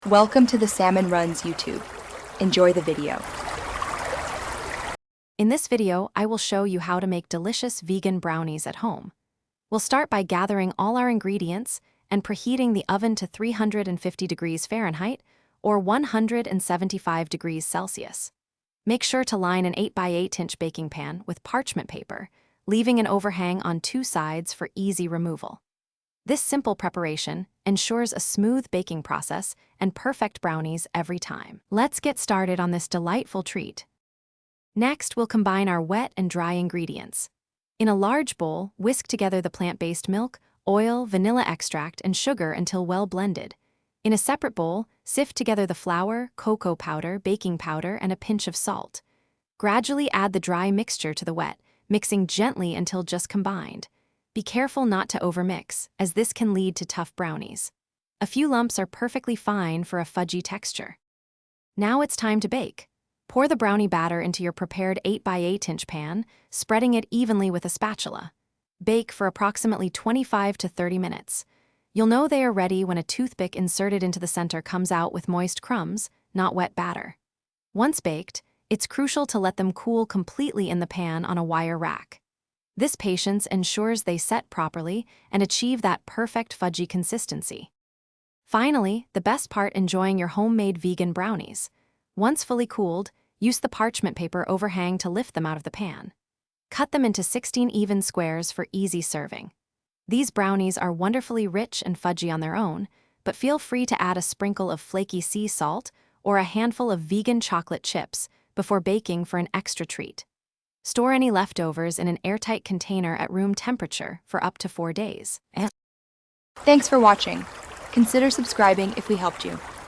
Welcome to the Salmon Runs YouTube. Enjoy the video. In this video, I will show you how to make delicious vegan brownies at home. We'll start by gathering all our ingredients and preheating the oven to 350 degrees Fahrenheit or 175 degrees Celsius. Make sure to line an 8x8-inch baking pan with parchment paper, leaving an overhang on two sides for easy removal. This simple preparation ensures a smooth baking process and perfect brownies every time. Let's get started on this delightful treat. Next, we'll combine our wet and dry ingredients. In a large bowl, whisk together the plant-based milk, oil, vanilla extract, and sugar until well blended. In a separate bowl, sift together the flour, cocoa powder, baking powder, and a pinch of salt. Gradually add the dry mixture to the wet, mixing gently until just combined. Be careful not to overmix, as this can lead to tough brownies. A few lumps are perfectly fine for a fudgy texture. Now it's time to bake. Pour the brownie batter into your prepared 8x8-inch pan, spreading it evenly with a spatula. Bake for approximately 25 to 30 minutes. You'll know they are ready when a toothpick inserted into the center comes out with moist crumbs, not wet batter. Once baked, it's crucial to let them cool completely in the pan on a wire rack. This patience ensures they set properly and achieve that perfect fudgy consistency. Finally, the best part: enjoying your homemade vegan brownies. Once fully cooled, use the parchment paper overhang to lift them out of the pan. Cut them into 16 even squares for easy serving. These brownies are wonderfully rich and fudgy on their own, but feel free to add a sprinkle of flaky sea salt or a handful of vegan chocolate chips before baking for an extra treat. Store any leftovers in an airtight container at room temperature for up to 4 days. Thanks for watching. Consider subscribing if we helped you.